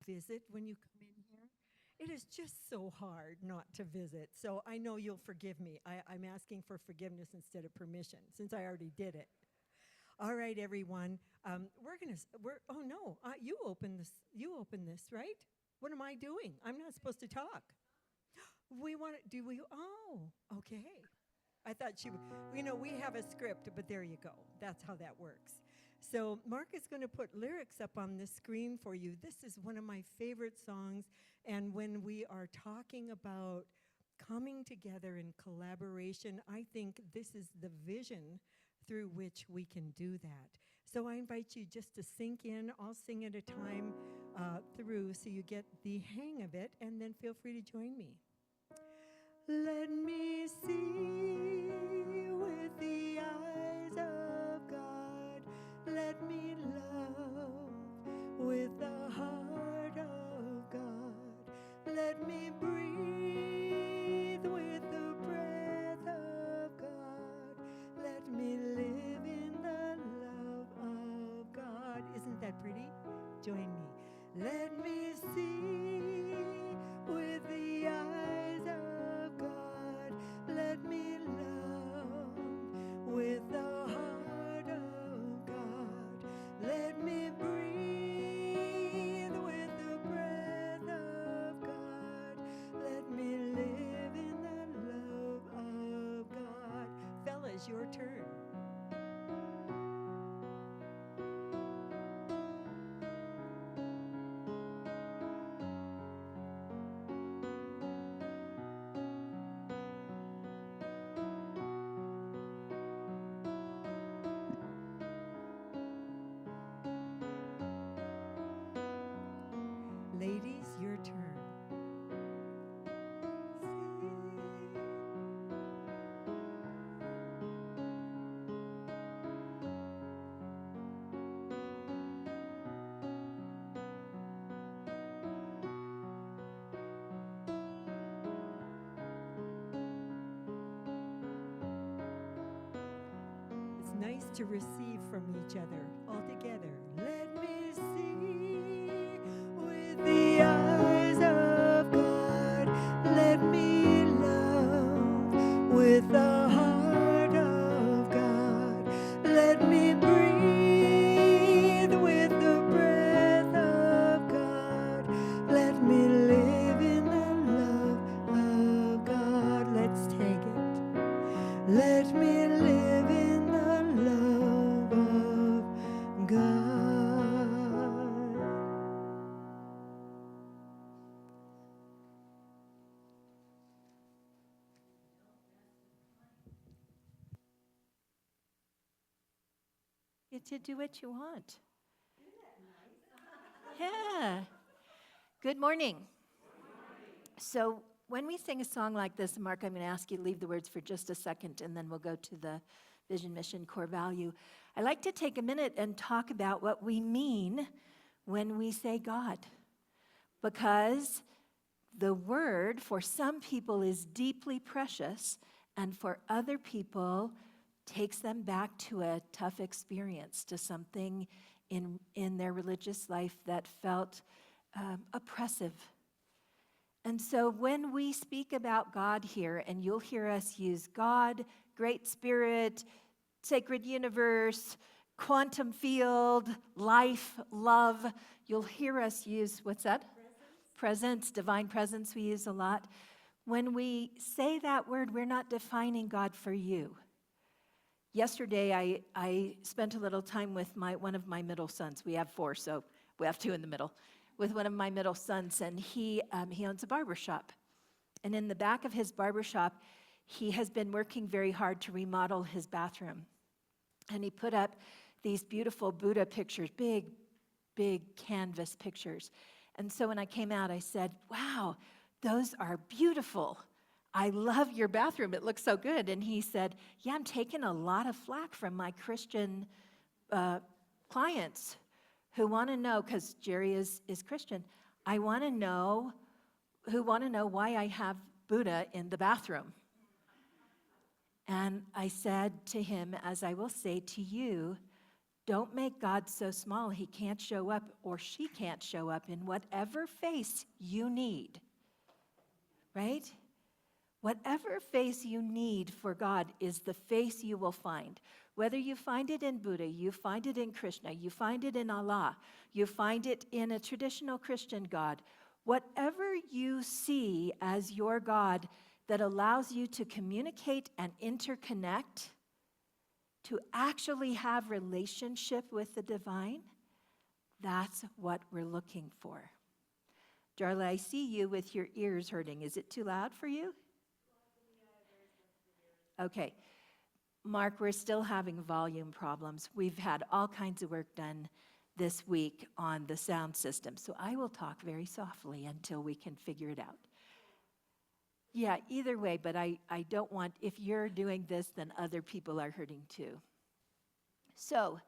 visit when you come in here. It is just so hard not to visit. So I know you'll forgive me. I'm asking for forgiveness instead of permission since I already did it. All right, everyone. Oh no, you open this. You open this, right? What am I doing? I'm not supposed to talk. Do we? Oh, okay. I thought we have a script, but there you go. That's how that works. So Mark is going to put lyrics up on the screen for you. This is one of my favorite songs, and when we are talking about coming together in collaboration, I think this is the vision through which we can do that. So I invite you just to sink in. I'll sing at a time through so you get the hang of it, and then feel free to join me. Let me see with the eyes of God. Let me love with the heart of God. Let me breathe with the breath of God. Let me live in the love of God. Isn't that pretty? Join me. Let me see with the eyes of God. Let me love with the heart of God. Let me breathe with the breath of God. Let me live in the love of God. Fellas, your turn. Ladies, your turn. It's nice to receive from each other all together. Let me see with the eyes of God. Let me love with the heart of God. Let me breathe with the breath of God. Let me live in the love of God. Let's take it. Let me live in the love of God. Get to do what you want. Yeah. Good morning. So when we sing a song like this, Mark, I'm going to ask you to leave the words for just a second, and then we'll go to the vision, mission, core value. I like to take a minute and talk about what we mean when we say God, because the word for some people is deeply precious, and for other people takes them back to a tough experience, to something in their religious life that felt oppressive. And so when we speak about God here, and you'll hear us use God, Great Spirit, Sacred Universe, Quantum Field, Life, Love, you'll hear us use, what's that? Presence, divine presence we use a lot. When we say that word, we're not defining God for you. Yesterday, I spent a little time with one of my middle sons. We have 4, so we have 2 in the middle. With one of my middle sons, and he owns a barber shop. And in the back of his barber shop, he has been working very hard to remodel his bathroom. And he put up these beautiful Buddha pictures, big, big canvas pictures. And so when I came out, I said, wow, those are beautiful. I love your bathroom. It looks so good. And he said, yeah, I'm taking a lot of flack from my Christian clients who want to know, because Jerry is Christian, who want to know why I have Buddha in the bathroom. And I said to him, as I will say to you, Don't make God so small he can't show up or she can't show up in whatever face you need, right? Whatever face you need for God is the face you will find. Whether you find it in Buddha, you find it in Krishna, you find it in Allah, you find it in a traditional Christian God, whatever you see as your God that allows you to communicate and interconnect, to actually have relationship with the divine, that's what we're looking for. Darla, I see you with your ears hurting. Is it too loud for you? Okay. Mark, we're still having volume problems. We've had all kinds of work done this week on the sound system, so I will talk very softly until we can figure it out. Yeah, either way, but I don't want, if you're doing this, then other people are hurting too. So,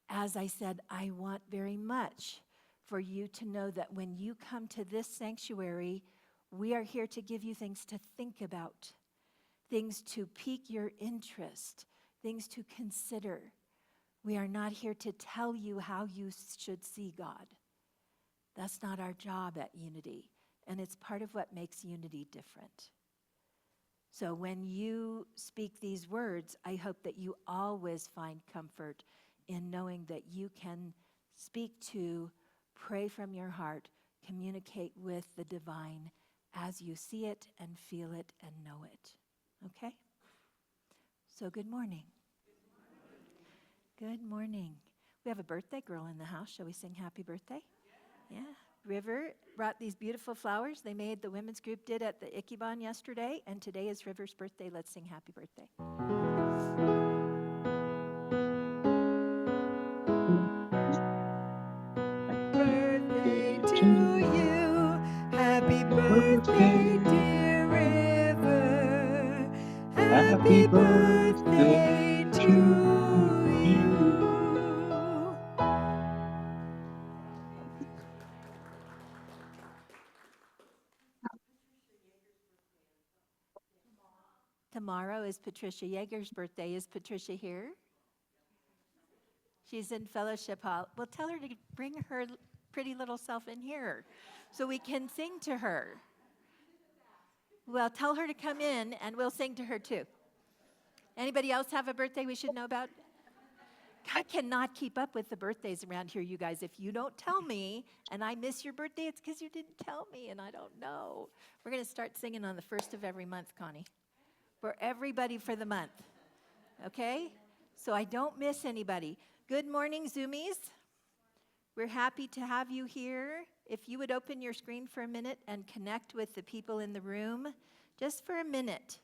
as I said, I want very much for you to know that when you come to this sanctuary, we are here to give you things to think about, things to pique your interest, things to consider. We are not here to tell you how you should see God. That's not our job at Unity, and it's part of what makes Unity different. So when you speak these words, I hope that you always find comfort in knowing that you can speak to, pray from your heart, communicate with the divine as you see it and feel it and know it. Okay? So good morning. Good morning. We have a birthday girl in the house. Shall we sing happy birthday? Yeah. River brought these beautiful flowers the women's group did at the Ikebana yesterday, and today is River's birthday. Let's sing happy birthday. Birthday to you. Happy birthday, dear River. Happy birthday to you. Tomorrow is Patricia Yeager's birthday. Is Patricia here? She's in fellowship hall. Well, tell her to bring her pretty little self in here so we can sing to her. Well, tell her to come in and we'll sing to her too. Anybody else have a birthday we should know about? I cannot keep up with the birthdays around here, you guys. If you don't tell me and I miss your birthday, it's because you didn't tell me and I don't know. We're going to start singing on the first of every month, Connie, for everybody for the month. Okay? So I don't miss anybody. Good morning, Zoomies. We're happy to have you here. If you would open your screen for a minute and connect with the people in the room, just for a minute.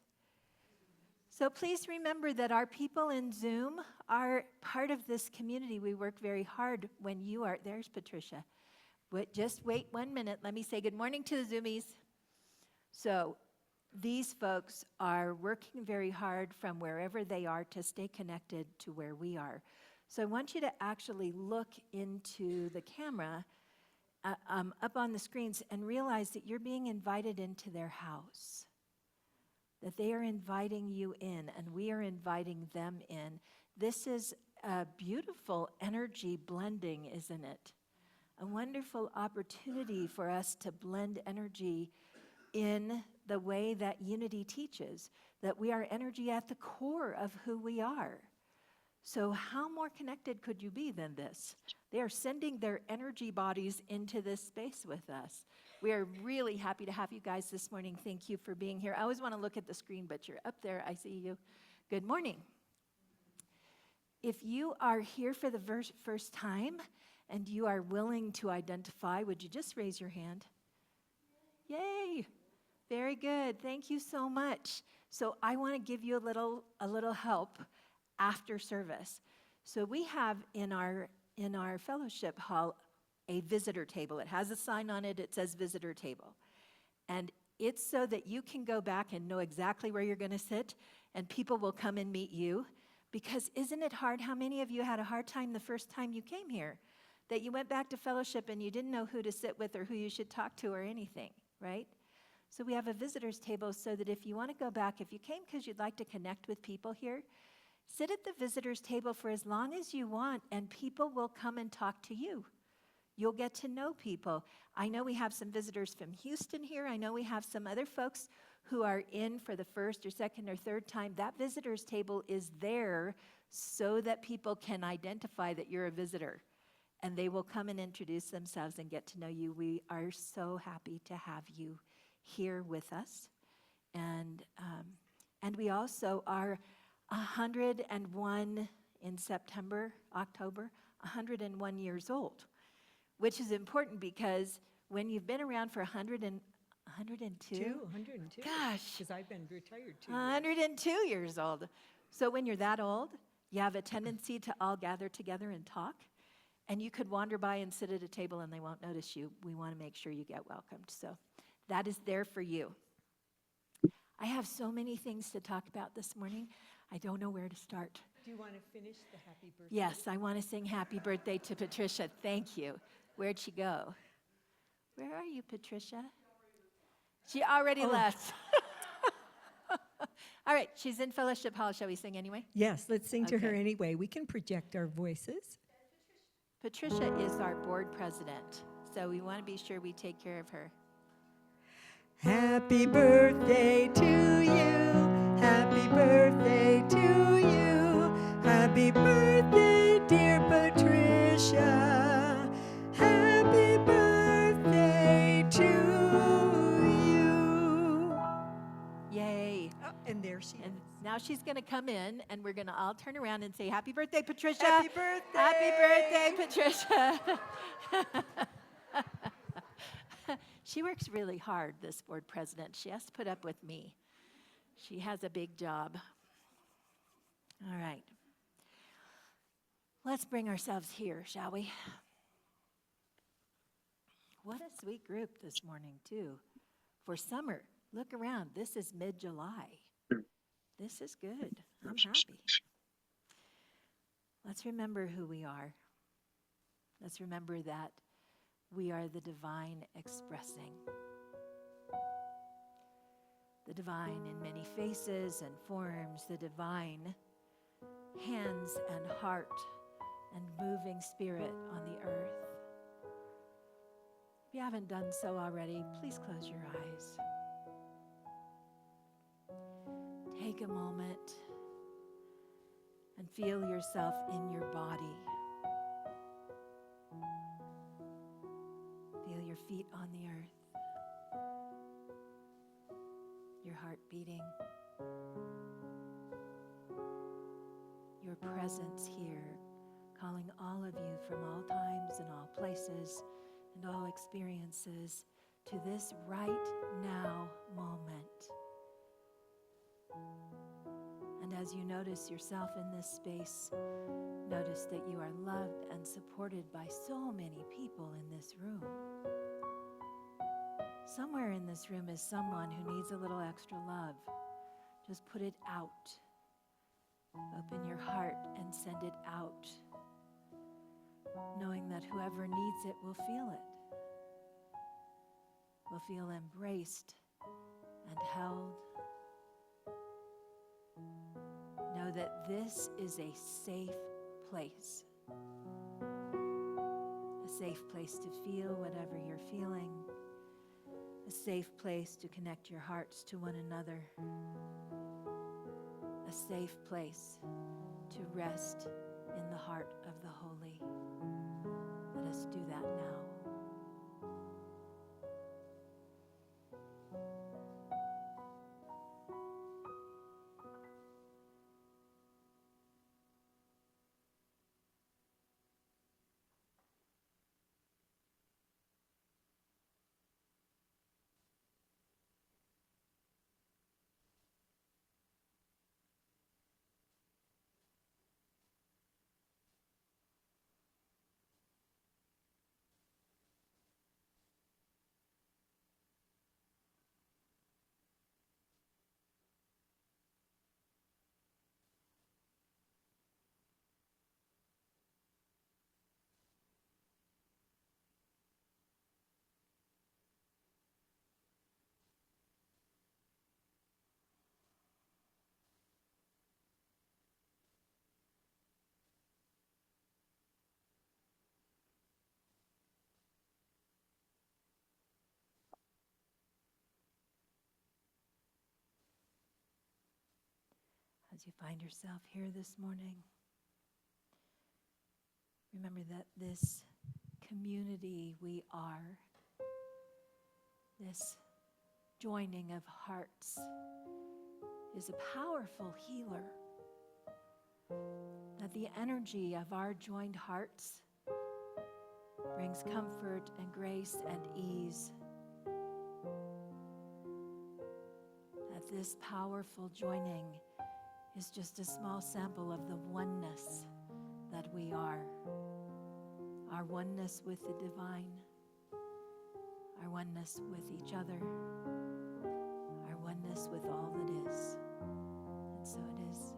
So please remember that our people in Zoom are part of this community. We work very hard when you are. There's Patricia. But just wait 1 minute. Let me say good morning to the Zoomies. So these folks are working very hard from wherever they are to stay connected to where we are. So I want you to actually look into the camera up on the screens and realize that you're being invited into their house, that they are inviting you in and we are inviting them in. This is a beautiful energy blending, isn't it? A wonderful opportunity for us to blend energy in the way that Unity teaches, that we are energy at the core of who we are. So how more connected could you be than this? They are sending their energy bodies into this space with us. We are really happy to have you guys this morning. Thank you for being here. I always want to look at the screen, but you're up there. I see you. Good morning. If you are here for the first time and you are willing to identify, would you just raise your hand? Yay. Very good. Thank you so much. So I want to give you a little help after service. So we have in our fellowship hall a visitor table. It has a sign on it. It says visitor table. And it's so that you can go back and know exactly where you're going to sit, and people will come and meet you. Because isn't it hard? How many of you had a hard time the first time you came here? That you went back to fellowship and you didn't know who to sit with or who you should talk to or anything, right? So we have a visitor's table so that if you want to go back, if you came because you'd like to connect with people here, Sit at the visitor's table for as long as you want, and people will come and talk to you. You'll get to know people. I know we have some visitors from Houston here. I know we have some other folks who are in for the first or second or third time. That visitor's table is there so that people can identify that you're a visitor, and they will come and introduce themselves and get to know you. We are so happy to have you here with us. And we also are 101 in September, October, 101 years old, which is important because when you've been around for 102, 102. Gosh. Because I've been retired 2 years. 102 years old. So when you're that old, you have a tendency to all gather together and talk. And you could wander by and sit at a table and they won't notice you. We want to make sure you get welcomed. So that is there for you. I have so many things to talk about this morning. I don't know where to start. Do you want to finish the happy birthday? Yes, I want to sing happy birthday to Patricia. Thank you. Where'd she go? Where are you, Patricia? She already left. All right, she's in Fellowship Hall. Shall we sing anyway? Yes, let's sing to her Okay. anyway. We can project our voices. Patricia is our board president, so we want to be sure we take care of her. Happy birthday to you. Happy birthday to you. Happy birthday, dear Patricia. Happy birthday to you. Yay. Oh, and there she And is. now she's going to come in, and we're going to all turn around and say, Happy birthday, Patricia. Happy birthday. Happy birthday, Patricia. She works really hard, this board president. She has to put up with me. She has a big job. All right. Let's bring ourselves here, shall we? What a sweet group this morning, too. For summer, look around. This is mid-July. This is good. I'm happy. Let's remember who we are. Let's remember that we are the divine expressing. The divine in many faces and forms, the divine hands and heart and moving spirit on the earth. If you haven't done so already, please close your eyes. Take a moment and feel yourself in your body. Feel your feet on the earth, your heart beating, your presence here, calling all of you from all times and all places and all experiences to this right now moment. And as you notice yourself in this space, notice that you are loved and supported by so many people in this room. Somewhere in this room is someone who needs a little extra love. Just put it out. Open your heart and send it out, knowing that whoever needs it will feel it, will feel embraced and held. Know that this is a safe place. A safe place to feel whatever you're feeling. A safe place to connect your hearts to one another. A safe place to rest in the heart of the holy. Let us do that now. as you find yourself here this morning. Remember that this community we are, this joining of hearts, is a powerful healer. That the energy of our joined hearts brings comfort and grace and ease. That this powerful joining is just a small sample of the oneness that we are. Our oneness with the divine, our oneness with each other, our oneness with all that is. And so it is.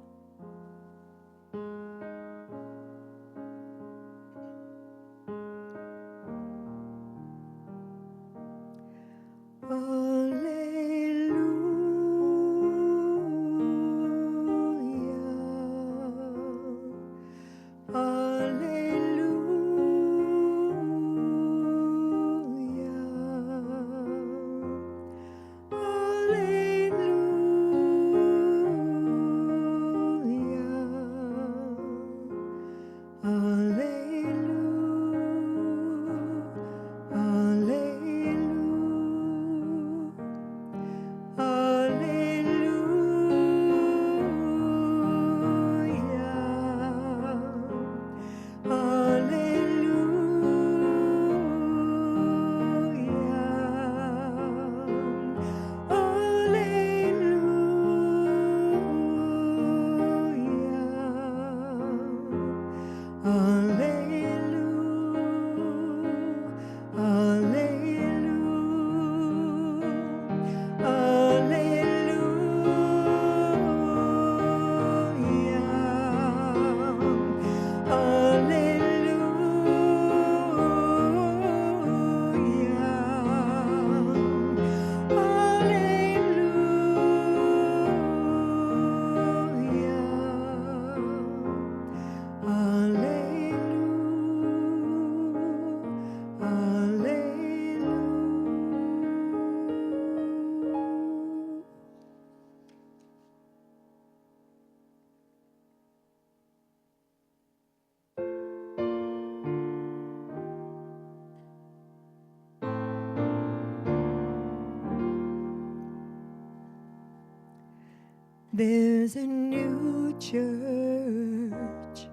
There's a new church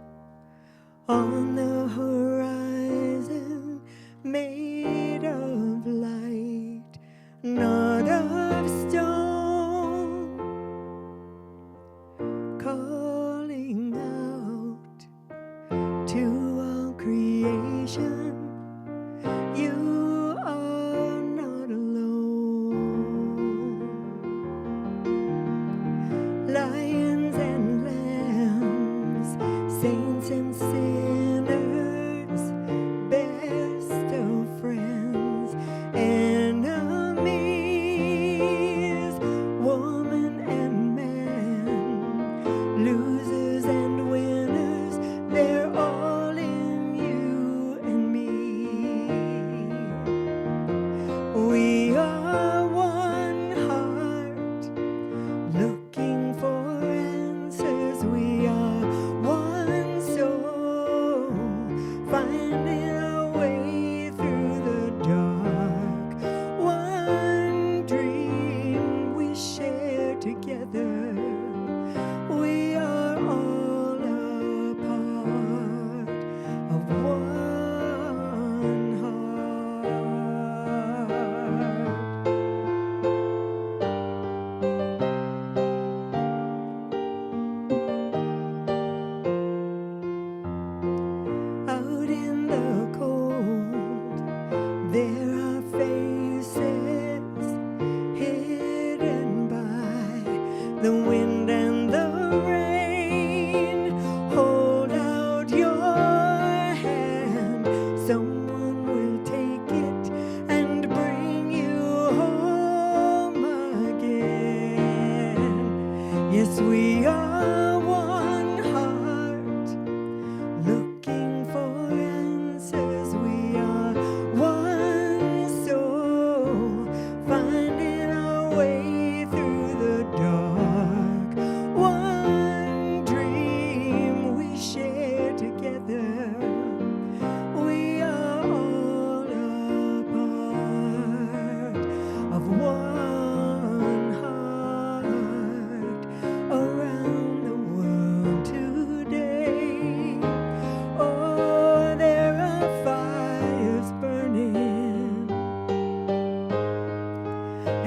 on the horizon, made of light, not of stone, calling out to all creation, you are not alone. Lions and lambs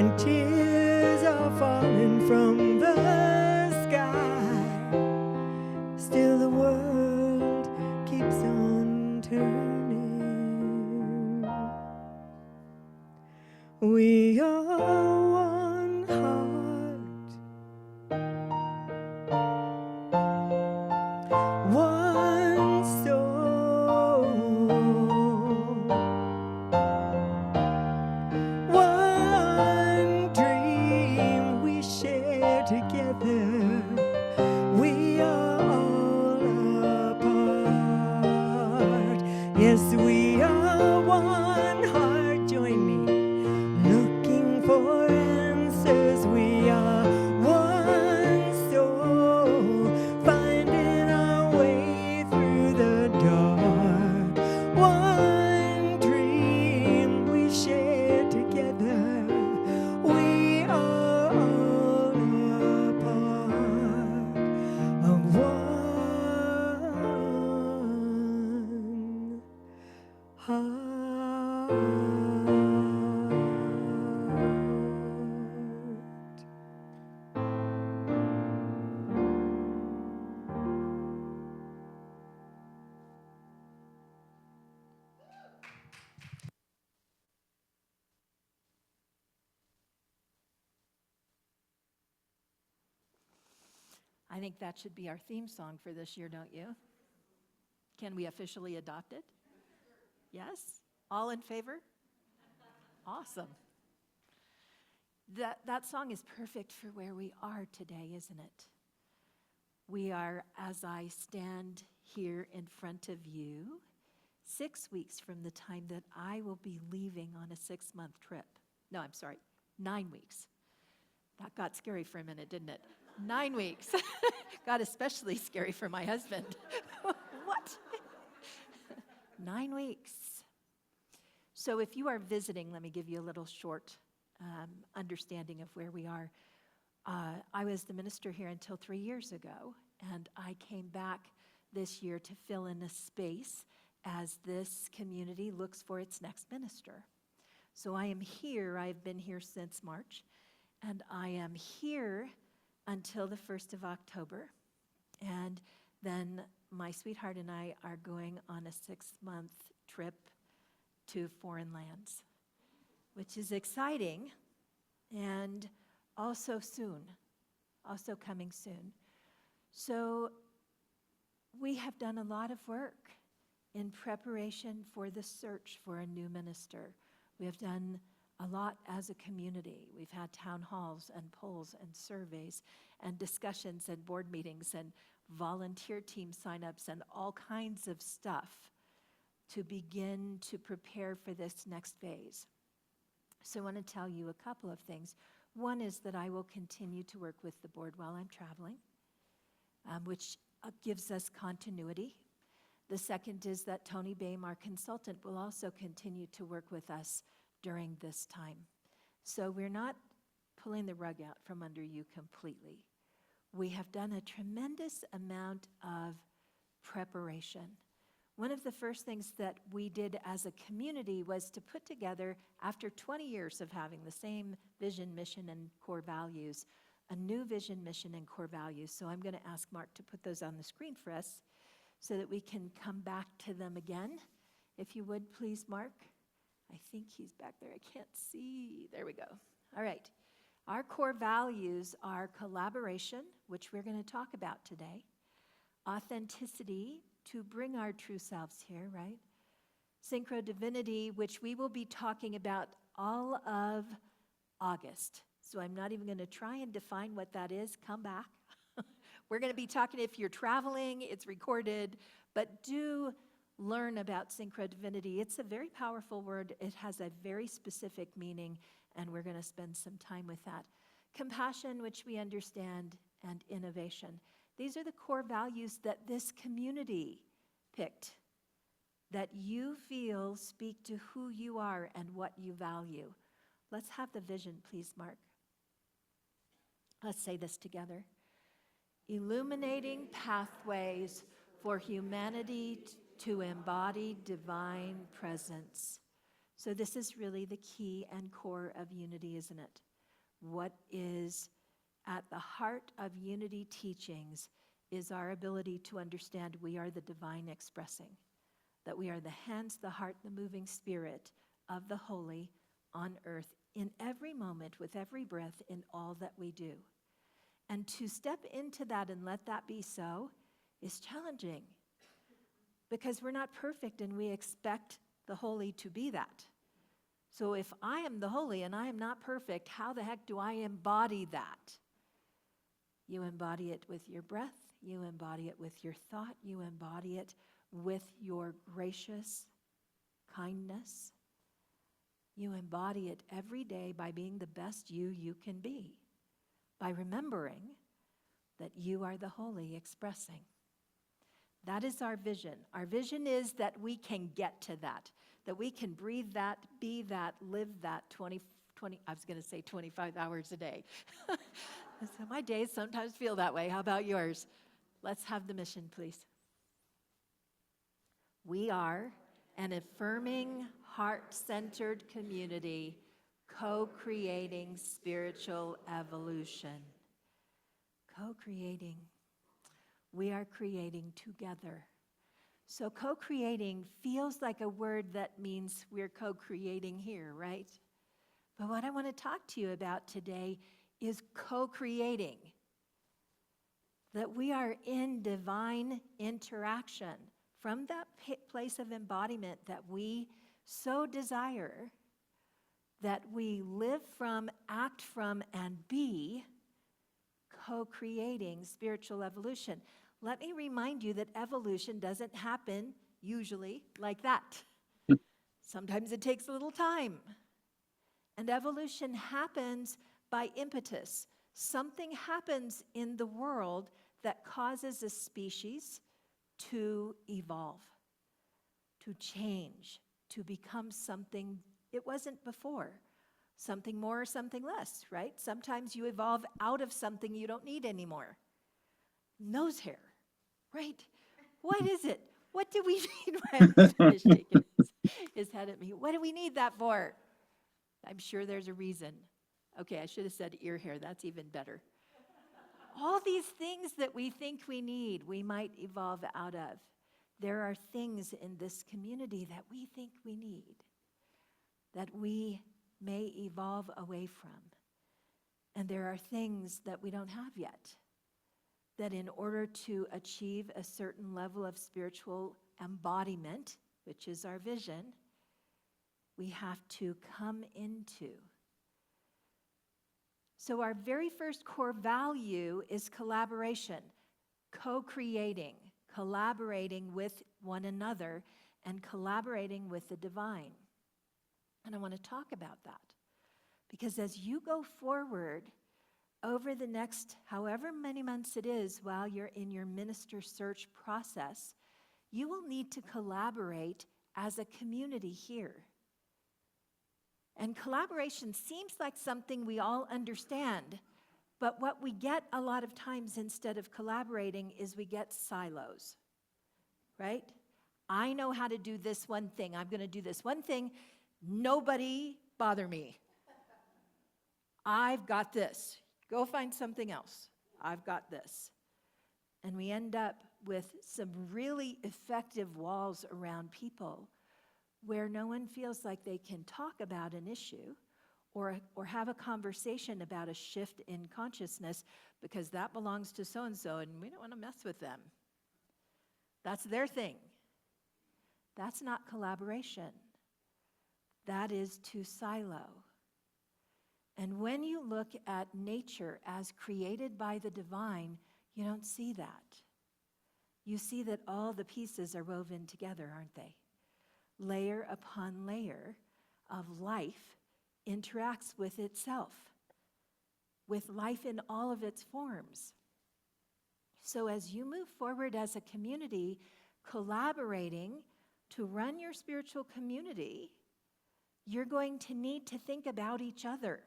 and tears are falling from the sky. Still the world keeps on turning. We are one heart, one soul, one dream we share together. We are all apart. Yes, we are one heart. Join me. Looking for answers. We are one soul, finding our way through the dark. One dream we share together. We are all a part of one heart. I think that should be our theme song for this year, don't you? Can we officially adopt it? Yes? All in favor? Awesome. That song is perfect for where we are today, isn't it? We are, as I stand here in front of you, 6 weeks from the time that I will be leaving on a 6-month trip. No, I'm sorry, 9 weeks. That got scary for a minute, didn't it? 9 weeks. Got especially scary for my husband. What? 9 weeks. So if you are visiting, let me give you a little short understanding of where we are. I was the minister here until 3 years ago, and I came back this year to fill in a space as this community looks for its next minister. So I am here. I've been here since March, and I am here until the 1st of October. And then my sweetheart and I are going on a 6-month trip to foreign lands, which is exciting and also coming soon. So we have done a lot of work in preparation for the search for a new minister. We have done a lot as a community. We've had town halls and polls and surveys and discussions and board meetings and volunteer team signups and all kinds of stuff to begin to prepare for this next phase. So I want to tell you a couple of things. One is that I will continue to work with the board while I'm traveling, which gives us continuity. The second is that Tony Boehm, our consultant, will also continue to work with us during this time. So we're not pulling the rug out from under you completely. We have done a tremendous amount of preparation. One of the first things that we did as a community was to put together, after 20 years of having the same vision, mission, and core values, a new vision, mission, and core values. So I'm going to ask Mark to put those on the screen for us so that we can come back to them again. If you would, please, Mark. I think he's back there. I can't see. There we go. All right. Our core values are collaboration, which we're going to talk about today, authenticity, to bring our true selves here, right? Synchro-divinity, which we will be talking about all of August. So I'm not even going to try and define what that is. Come back. We're going to be talking, if you're traveling, it's recorded, but do learn about synchro-divinity. It's a very powerful word. It has a very specific meaning, and we're going to spend some time with that. Compassion, which we understand, and innovation. These are the core values that this community picked, that you feel speak to who you are and what you value. Let's have the vision, please, Mark. Let's say this together. Illuminating pathways for humanity to embody divine presence. So this is really the key and core of unity, isn't it? what is at the heart of unity teachings is our ability to understand we are the divine expressing, that we are the hands, the heart, the moving spirit of the holy on earth in every moment, with every breath, in all that we do. And to step into that and let that be so is challenging, because we're not perfect and we expect the holy to be that. So if I am the holy and I am not perfect, how the heck do I embody that? You embody it with your breath. You embody it with your thought. You embody it with your gracious kindness. You embody it every day by being the best you can be, by remembering that you are the holy expressing. That is our vision. Our vision is that we can get to that we can breathe that, be that, live that 20 I was going to say 25 hours a day. So my days sometimes feel that way. How about yours? Let's have the mission, please. We are an affirming, heart-centered community co-creating spiritual evolution. Co-creating. We are creating together. So co-creating feels like a word that means we're co-creating here, right? But what I want to talk to you about today is co-creating. That we are in divine interaction from that place of embodiment that we so desire, that we live from, act from, and be co-creating spiritual evolution. Let me remind you that evolution doesn't happen usually like that. Sometimes it takes a little time. And evolution happens by impetus. Something happens in the world that causes a species to evolve, to change, to become something it wasn't before. Something more or something less, right? Sometimes you evolve out of something you don't need anymore. Nose hair, right? What is it? What do we need? My husband is shaking his head at me. What do we need that for? I'm sure there's a reason. Okay, I should have said ear hair. That's even better. All these things that we think we need, we might evolve out of. There are things in this community that we think we need, that we may evolve away from. And there are things that we don't have yet, that in order to achieve a certain level of spiritual embodiment, which is our vision, we have to come into. So our very first core value is collaboration, co-creating, collaborating with one another, and collaborating with the divine. And I want to talk about that, because as you go forward over the next however many months it is while you're in your minister search process, you will need to collaborate as a community here. And collaboration seems like something we all understand, but what we get a lot of times instead of collaborating is we get silos, right? I know how to do this one thing. I'm going to do this one thing. Nobody bother me. I've got this. Go find something else. I've got this. And we end up with some really effective walls around people where no one feels like they can talk about an issue or have a conversation about a shift in consciousness, because that belongs to so-and-so and we don't want to mess with them. That's their thing. That's not collaboration. That is to silo. And when you look at nature as created by the divine, you don't see that. You see that all the pieces are woven together, aren't they? Layer upon layer of life interacts with itself, with life in all of its forms. So as you move forward as a community, collaborating to run your spiritual community, you're going to need to think about each other.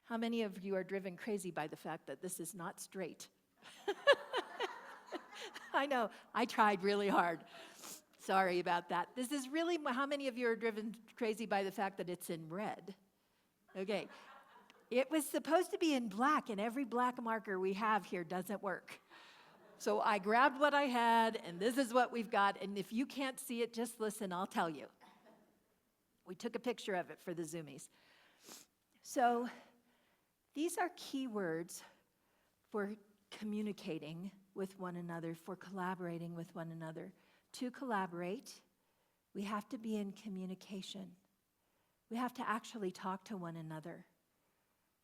How many of you are driven crazy by the fact that this is not straight? I know, I tried really hard. Sorry about that. This is really, how many of you are driven crazy by the fact that it's in red? Okay. It was supposed to be in black, and every black marker we have here doesn't work. So I grabbed what I had, and this is what we've got. And if you can't see it, just listen, I'll tell you. We took a picture of it for the Zoomies. So these are keywords for communicating with one another, for collaborating with one another. To collaborate, we have to be in communication. We have to actually talk to one another.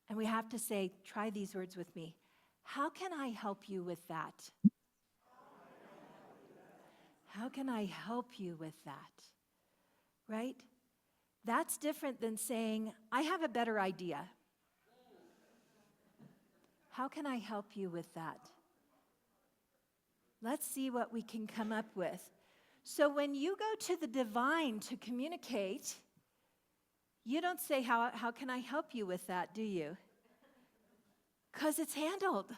And we have to say, try these words with me. How can I help you with that? How can I help you with that? Right? That's different than saying, I have a better idea. How can I help you with that? Let's see what we can come up with. So when you go to the divine to communicate, you don't say, how can I help you with that, do you? Because it's handled.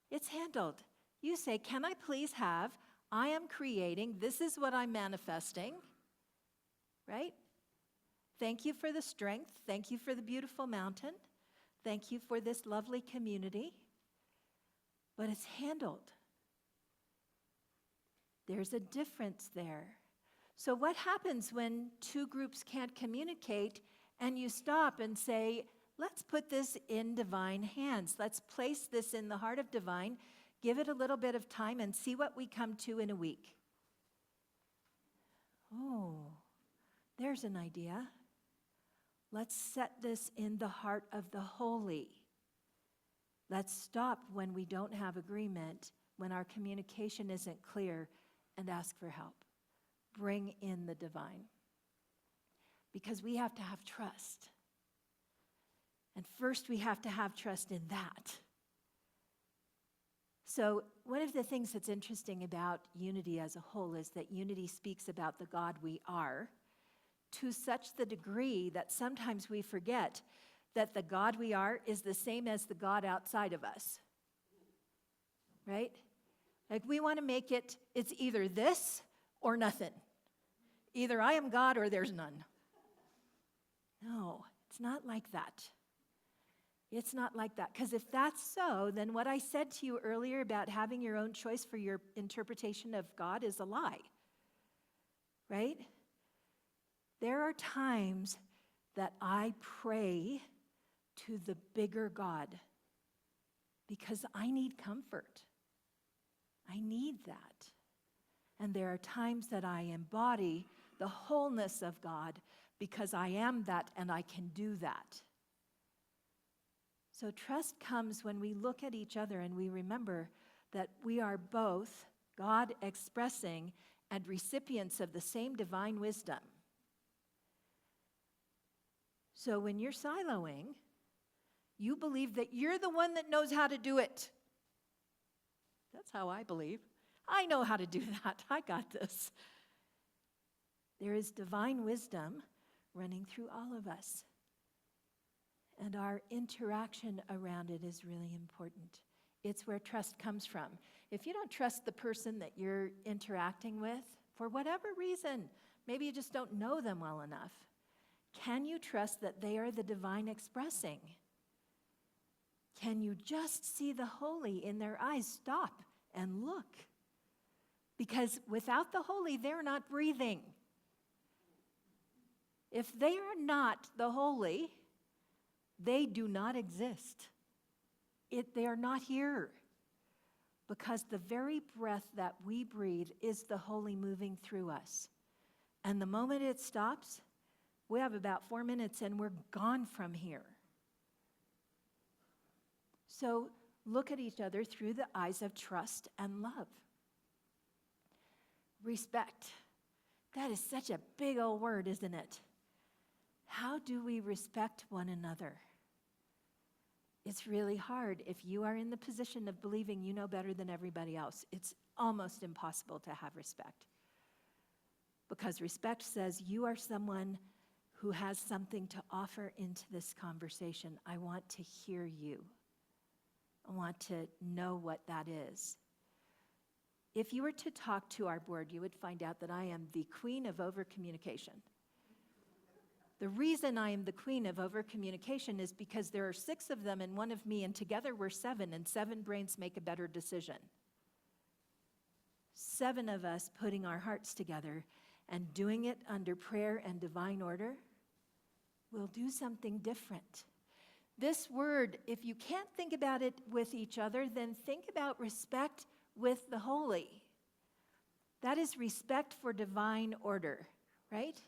It's handled. You say, can I please have, I am creating, this is what I'm manifesting, right? Thank you for the strength. Thank you for the beautiful mountain. Thank you for this lovely community. But it's handled. There's a difference there. So what happens when two groups can't communicate and you stop and say, let's put this in divine hands. Let's place this in the heart of divine, give it a little bit of time and see what we come to in a week. Oh, there's an idea. Let's set this in the heart of the holy. Let's stop when we don't have agreement, when our communication isn't clear, and ask for help. Bring in the divine. Because we have to have trust. And first we have to have trust in that. So one of the things that's interesting about unity as a whole is that unity speaks about the God we are to such the degree that sometimes we forget that the God we are is the same as the God outside of us. Right? Like we want to make it, it's either this or nothing. Either I am God or there's none. No, it's not like that. It's not like that. Because if that's so, then what I said to you earlier about having your own choice for your interpretation of God is a lie. Right? There are times that I pray to the bigger God because I need comfort. I need that. And there are times that I embody the wholeness of God because I am that and I can do that. So trust comes when we look at each other and we remember that we are both God expressing and recipients of the same divine wisdom. So when you're siloing, you believe that you're the one that knows how to do it. That's how I believe. I know how to do that. I got this. There is divine wisdom running through all of us. And our interaction around it is really important. It's where trust comes from. If you don't trust the person that you're interacting with, for whatever reason, maybe you just don't know them well enough, can you trust that they are the divine expressing? Can you just see the holy in their eyes? Stop and look. Because without the holy, they're not breathing. If they are not the holy, they do not exist. They are not here. Because the very breath that we breathe is the holy moving through us. And the moment it stops, we have about 4 minutes and we're gone from here. So look at each other through the eyes of trust and love. Respect. That is such a big old word, isn't it? How do we respect one another? It's really hard. If you are in the position of believing you know better than everybody else, it's almost impossible to have respect. Because respect says you are someone who has something to offer into this conversation. I want to hear you. I want to know what that is. If you were to talk to our board, you would find out that I am the queen of over-communication. The reason I am the queen of over-communication is because there are 6 of them and 1 of me, and together we're 7, and 7 brains make a better decision. 7 of us putting our hearts together and doing it under prayer and divine order will do something different. This word, if you can't think about it with each other, then think about respect with the holy. That is respect for divine order, right?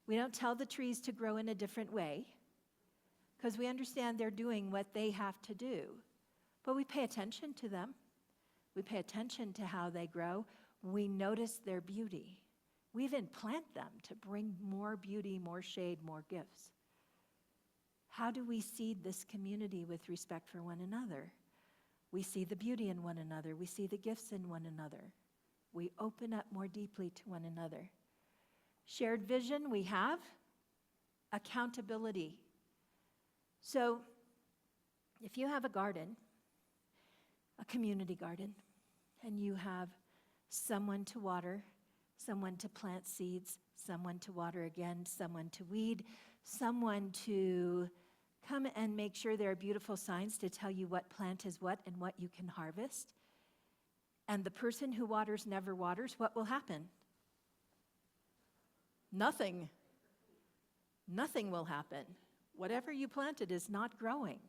We don't tell the trees to grow in a different way because we understand they're doing what they have to do. But we pay attention to them. We pay attention to how they grow. We notice their beauty. We even plant them to bring more beauty, more shade, more gifts. How do we seed this community with respect for one another? We see the beauty in one another. We see the gifts in one another. We open up more deeply to one another. Shared vision we have. Accountability. So if you have a garden, a community garden, and you have someone to water, someone to plant seeds, someone to water again, someone to weed, someone to come and make sure there are beautiful signs to tell you what plant is what and what you can harvest, and the person who waters never waters, what will happen? Nothing. Nothing will happen. Whatever you planted is not growing.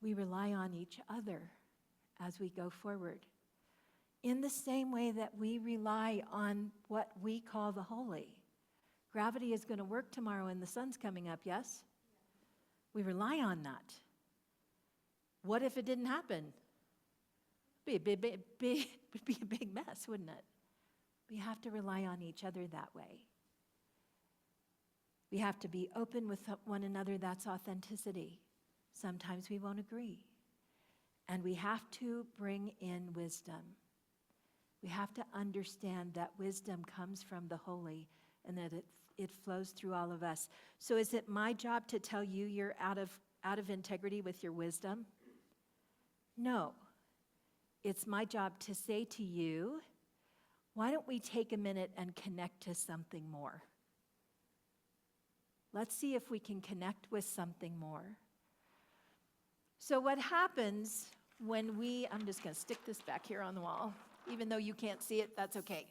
We rely on each other as we go forward. In the same way that we rely on what we call the holy. Gravity is going to work tomorrow and the sun's coming up, yes? We rely on that. What if it didn't happen? It'd be a big mess, wouldn't it? We have to rely on each other that way. We have to be open with one another. That's authenticity. Sometimes we won't agree. And we have to bring in wisdom. We have to understand that wisdom comes from the holy and that it flows through all of us. So is it my job to tell you you're out of integrity with your wisdom? No. It's my job to say to you, why don't we take a minute and connect to something more? Let's see if we can connect with something more. So what happens when I'm just going to stick this back here on the wall. Even though you can't see it, that's okay.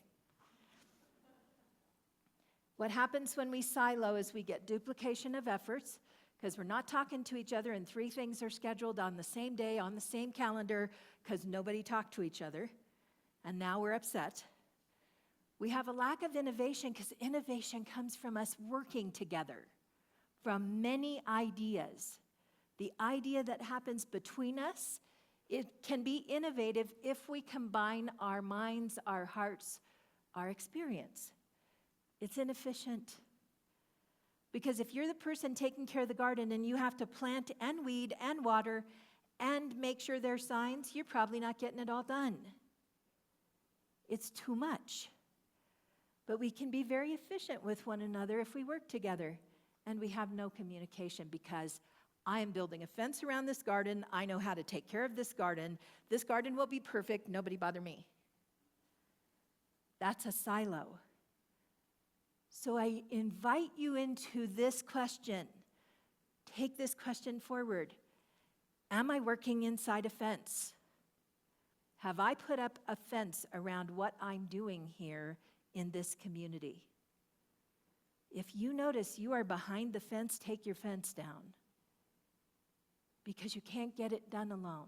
What happens when we silo is we get duplication of efforts because we're not talking to each other and 3 things are scheduled on the same day, on the same calendar, because nobody talked to each other. And now we're upset. We have a lack of innovation because innovation comes from us working together, from many ideas. The idea that happens between us, it can be innovative if we combine our minds, our hearts, our experience. It's inefficient. Because if you're the person taking care of the garden and you have to plant and weed and water and make sure there are signs, you're probably not getting it all done. It's too much. But we can be very efficient with one another if we work together and we have no communication because I am building a fence around this garden. I know how to take care of this garden. This garden will be perfect. Nobody bother me. That's a silo. So I invite you into this question. Take this question forward. Am I working inside a fence? Have I put up a fence around what I'm doing here in this community? If you notice you are behind the fence, take your fence down. Because you can't get it done alone.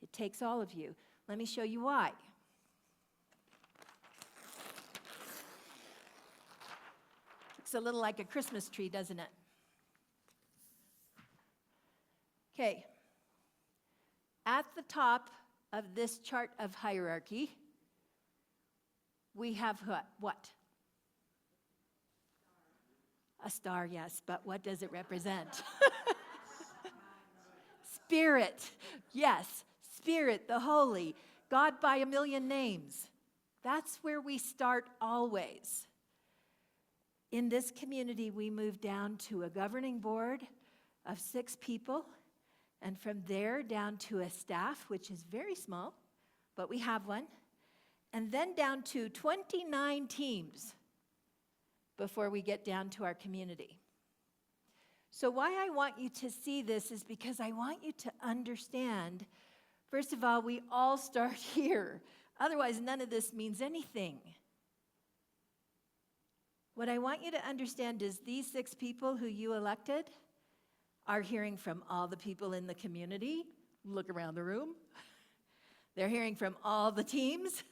It takes all of you. Let me show you why. Looks a little like a Christmas tree, doesn't it? Okay. At the top of this chart of hierarchy, we have what? A star, yes, but what does it represent? Spirit, yes, Spirit, the Holy, God by a million names. That's where we start always. In this community, we move down to a governing board of 6 people, and from there down to a staff, which is very small, but we have one, and then down to 29 teams. before we get down to our community. So why I want you to see this is because I want you to understand, first of all, we all start here. Otherwise, none of this means anything. What I want you to understand is these 6 people who you elected are hearing from all the people in the community. Look around the room. They're hearing from all the teams.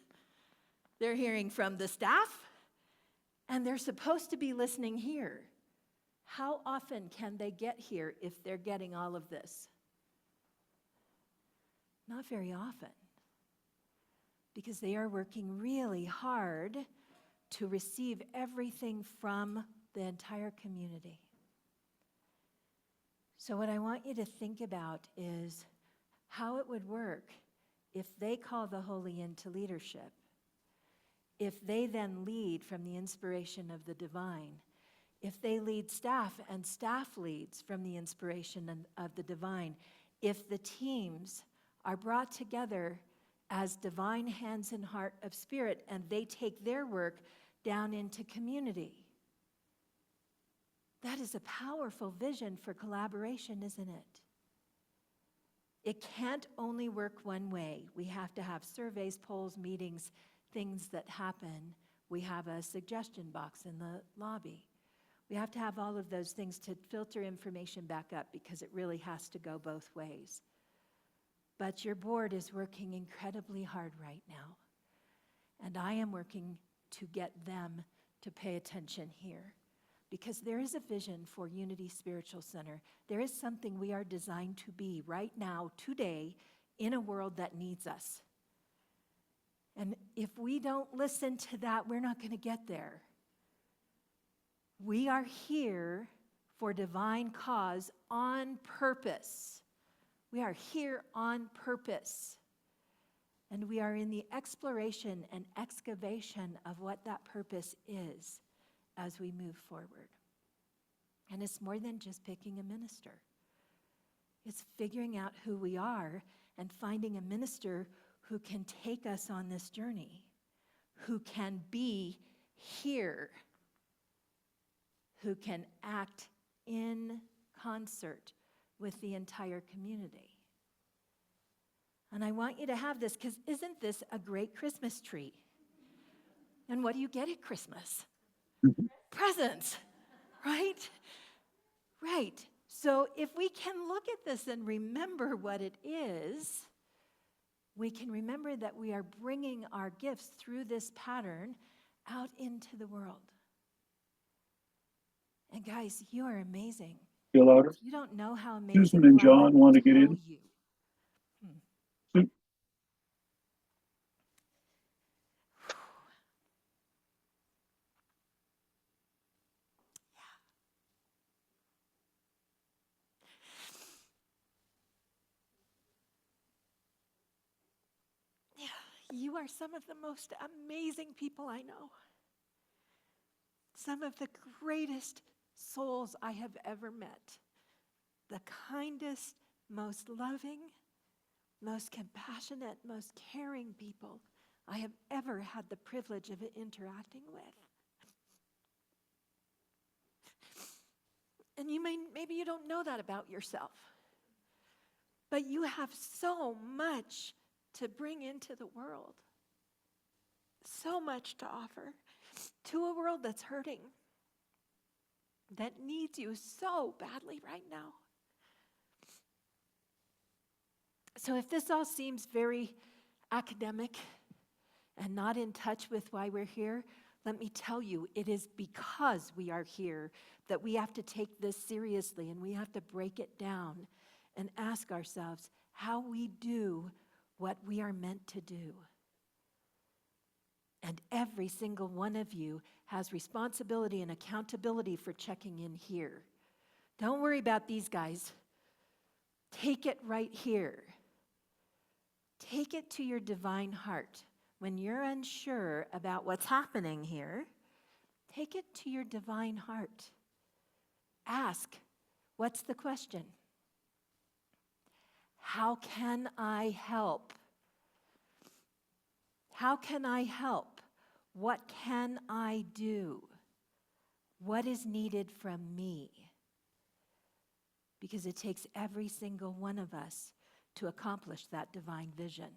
They're hearing from the staff. And they're supposed to be listening here. How often can they get here if they're getting all of this? Not very often. Because they are working really hard to receive everything from the entire community. So what I want you to think about is how it would work if they call the holy into leadership, if they then lead from the inspiration of the divine, if they lead staff and staff leads from the inspiration of the divine, if the teams are brought together as divine hands and heart of spirit and they take their work down into community. That is a powerful vision for collaboration, isn't it? It can't only work one way. We have to have surveys, polls, meetings, things that happen. We have a suggestion box in the lobby. We have to have all of those things to filter information back up because it really has to go both ways. But your board is working incredibly hard right now. And I am working to get them to pay attention here. Because there is a vision for Unity Spiritual Center. There is something we are designed to be right now, today, in a world that needs us. And if we don't listen to that, we're not going to get there. We are here for divine cause on purpose. We are here on purpose. And we are in the exploration and excavation of what that purpose is as we move forward. And it's more than just picking a minister. It's figuring out who we are and finding a minister who can take us on this journey, who can be here, who can act in concert with the entire community. And I want you to have this, because isn't this a great Christmas tree? And what do you get at Christmas? Presents, right? Right. So if we can look at this and remember what it is, we can remember that we are bringing our gifts through this pattern out into the world. And guys, you are amazing. Feel louder. You don't know how amazing Susan you and are. John Let me want to get tell in. you. You are some of the most amazing people I know. Some of the greatest souls I have ever met. The kindest, most loving, most compassionate, most caring people I have ever had the privilege of interacting with. And maybe you don't know that about yourself. But you have so much to bring into the world. So much to offer to a world that's hurting, that needs you so badly right now. So if this all seems very academic and not in touch with why we're here, let me tell you, it is because we are here that we have to take this seriously and we have to break it down and ask ourselves how we do what we are meant to do. And every single one of you has responsibility and accountability for checking in here. Don't worry about these guys. Take it right here. Take it to your divine heart. When you're unsure about what's happening here, take it to your divine heart. Ask, what's the question? How can I help? How can I help? What can I do? What is needed from me? Because it takes every single one of us to accomplish that divine vision,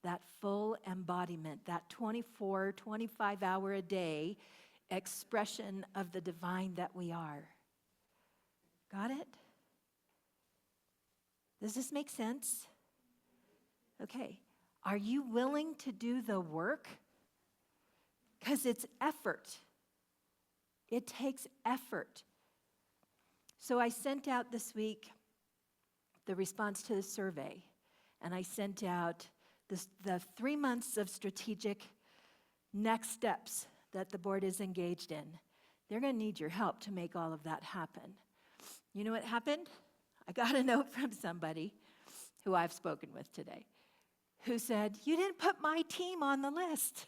that full embodiment, that 24, 25-hour a day expression of the divine that we are. Got it? Does this make sense? Okay. Are you willing to do the work? Because it's effort. It takes effort. So I sent out this week the response to the survey, and I sent out the 3 months of strategic next steps that the board is engaged in. They're going to need your help to make all of that happen. You know what happened? I got a note from somebody who I've spoken with today who said, "You didn't put my team on the list."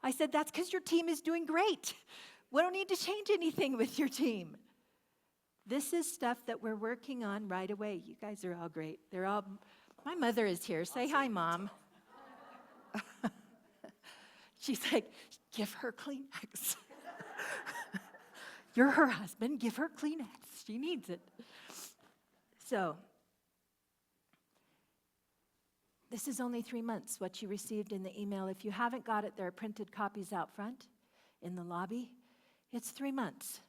I said, "That's because your team is doing great. We don't need to change anything with your team." This is stuff that we're working on right away. You guys are all great. My mother is here. Say hi, Mom. She's like, "Give her Kleenex." You're her husband. Give her Kleenex. She needs it. So, this is only 3 months, what you received in the email. If you haven't got it, there are printed copies out front in the lobby. It's 3 months,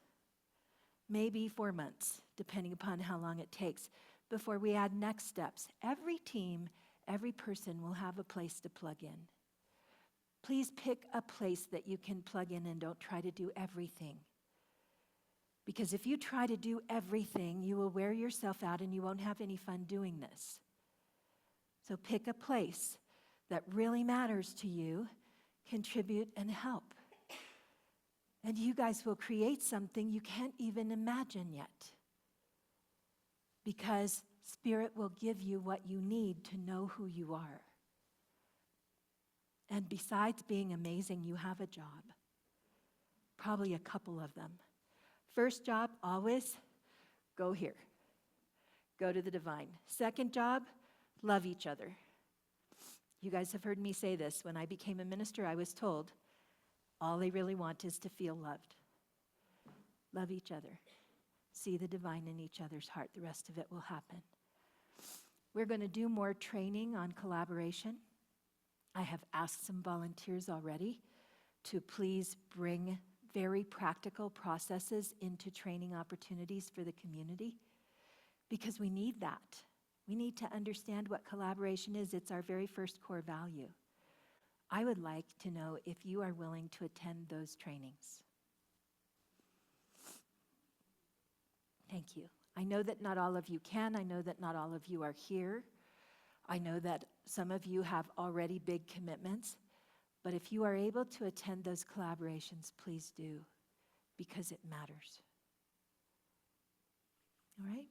maybe 4 months, depending upon how long it takes, before we add next steps. Every team, every person will have a place to plug in. Please pick a place that you can plug in and don't try to do everything. Because if you try to do everything, you will wear yourself out and you won't have any fun doing this. So pick a place that really matters to you, contribute and help. And you guys will create something you can't even imagine yet. Because Spirit will give you what you need to know who you are. And besides being amazing, you have a job. Probably a couple of them. First job, always, go here. Go to the divine. Second job, love each other. You guys have heard me say this. When I became a minister, I was told, all they really want is to feel loved. Love each other. See the divine in each other's heart. The rest of it will happen. We're going to do more training on collaboration. I have asked some volunteers already to please bring very practical processes into training opportunities for the community, because we need that. We need to understand what collaboration is. It's our very first core value. I would like to know if you are willing to attend those trainings. Thank you. I know that not all of you can. I know that not all of you are here. I know that some of you have already big commitments. But if you are able to attend those collaborations, please do, because it matters. All right?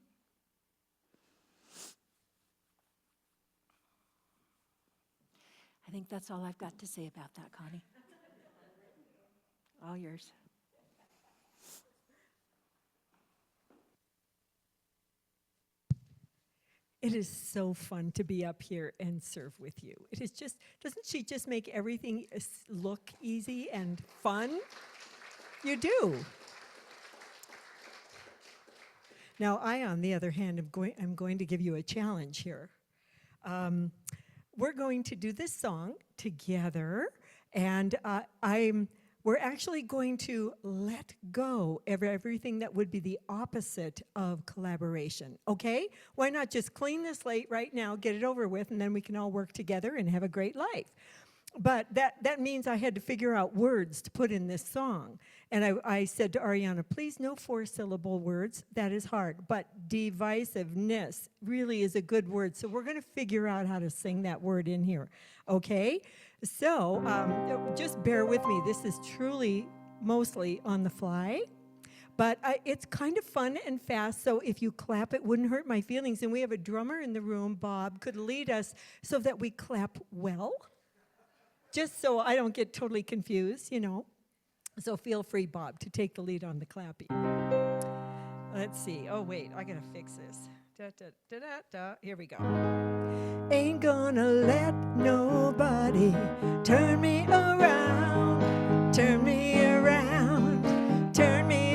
I think that's all I've got to say about that, Connie. All yours. It is so fun to be up here and serve with you. It is just, doesn't she just make everything look easy and fun? You do. Now, I, on the other hand, I'm going to give you a challenge here. We're going to do this song together, and we're actually going to let go of everything that would be the opposite of collaboration, okay? Why not just clean the slate right now, get it over with, and then we can all work together and have a great life. But that means I had to figure out words to put in this song. And I said to Ahriana, please, no 4-syllable words. That is hard. But divisiveness really is a good word. So we're going to figure out how to sing that word in here, okay? So just bear with me. This is truly mostly on the fly. But it's kind of fun and fast, so if you clap, it wouldn't hurt my feelings. And we have a drummer in the room, Bob, could lead us so that we clap well. Just so I don't get totally confused, you know. So feel free, Bob, to take the lead on the clapping. Let's see. Oh, wait, I gotta fix this. Da, da, da, da, da. Here we go. Ain't gonna let nobody turn me around, turn me around, turn me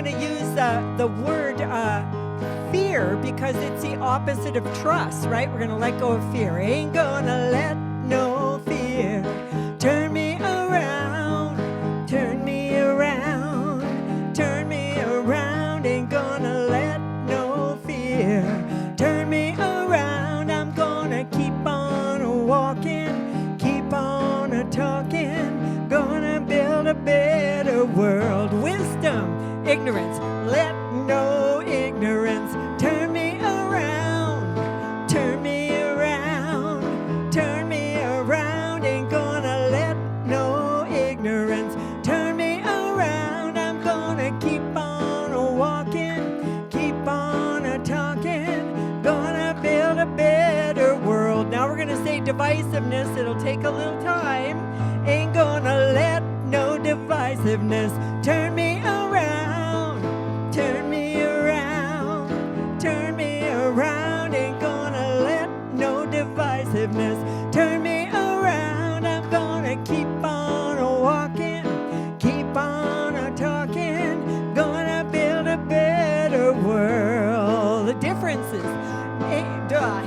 going to use the word fear because it's the opposite of trust, right? We're going to let go of fear. Ain't gonna let no fear turn me around, turn me around, turn me around. Ain't gonna let no fear turn me around. I'm gonna keep on walking, keep on talking, gonna build a better world. Wisdom, ignorance, let no ignorance turn me around, turn me around, turn me around. Ain't gonna let no ignorance turn me around. I'm gonna keep on walking, keep on talking, gonna build a better world. Now we're gonna say divisiveness. It'll take a little time. Ain't gonna let no divisiveness turn me around, turn me around, turn me around. Ain't gonna let no divisiveness turn me around. I'm gonna keep on walking, keep on talking, gonna build a better world. The differences,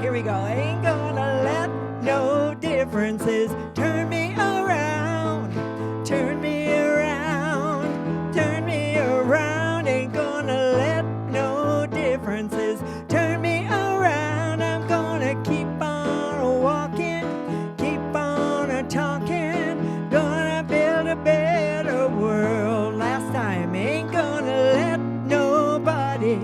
here we go. Ain't gonna let no differences turn me around, turn me around, turn me around. Ain't gonna let no differences turn me around. I'm gonna keep on walking, keep on talking, gonna build a better world. Last time, ain't gonna let nobody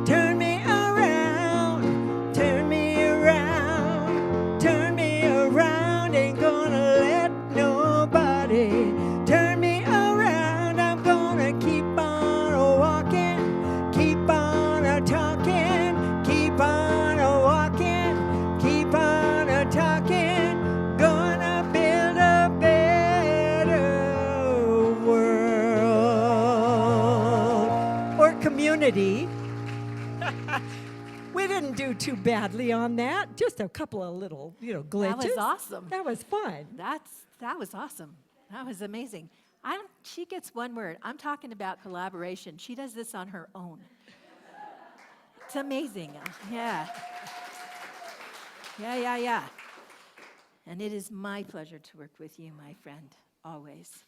turn me around, turn me around, turn me around. Ain't gonna let nobody turn me around. I'm gonna keep on walking, keep on talking, keep on walking, keep on talking, gonna build a better world. Or community. We didn't do too badly on that. Just a couple of little, glitches. That was awesome. That was fun. That was awesome. That was amazing. She gets one word. I'm talking about collaboration. She does this on her own. It's amazing. Yeah. Yeah. And it is my pleasure to work with you, my friend, always.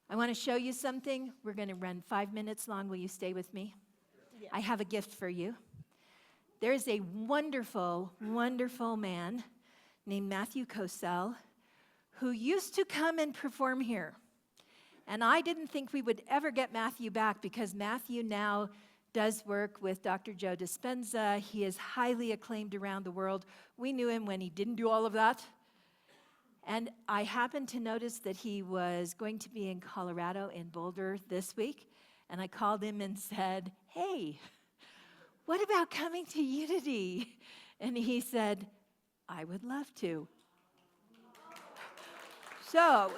I want to show you something. We're going to run 5 minutes long. Will you stay with me? Yes. I have a gift for you. There is a wonderful, wonderful man named Matthew Cosell who used to come and perform here. And I didn't think we would ever get Matthew back because Matthew now does work with Dr. Joe Dispenza. He is highly acclaimed around the world. We knew him when he didn't do all of that. And I happened to notice that he was going to be in Colorado, in Boulder this week. And I called him and said, hey, what about coming to Unity? And he said, I would love to. So,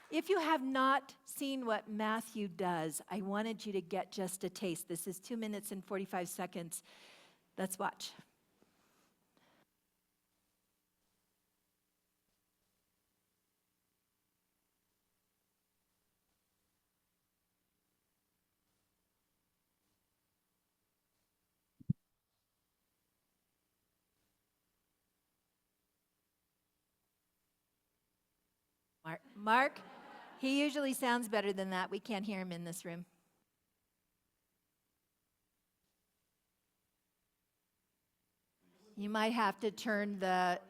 if you have not seen what Matthew does, I wanted you to get just a taste. This is 2 minutes and 45 seconds. Let's watch. Mark, he usually sounds better than that. We can't hear him in this room. You might have to turn the.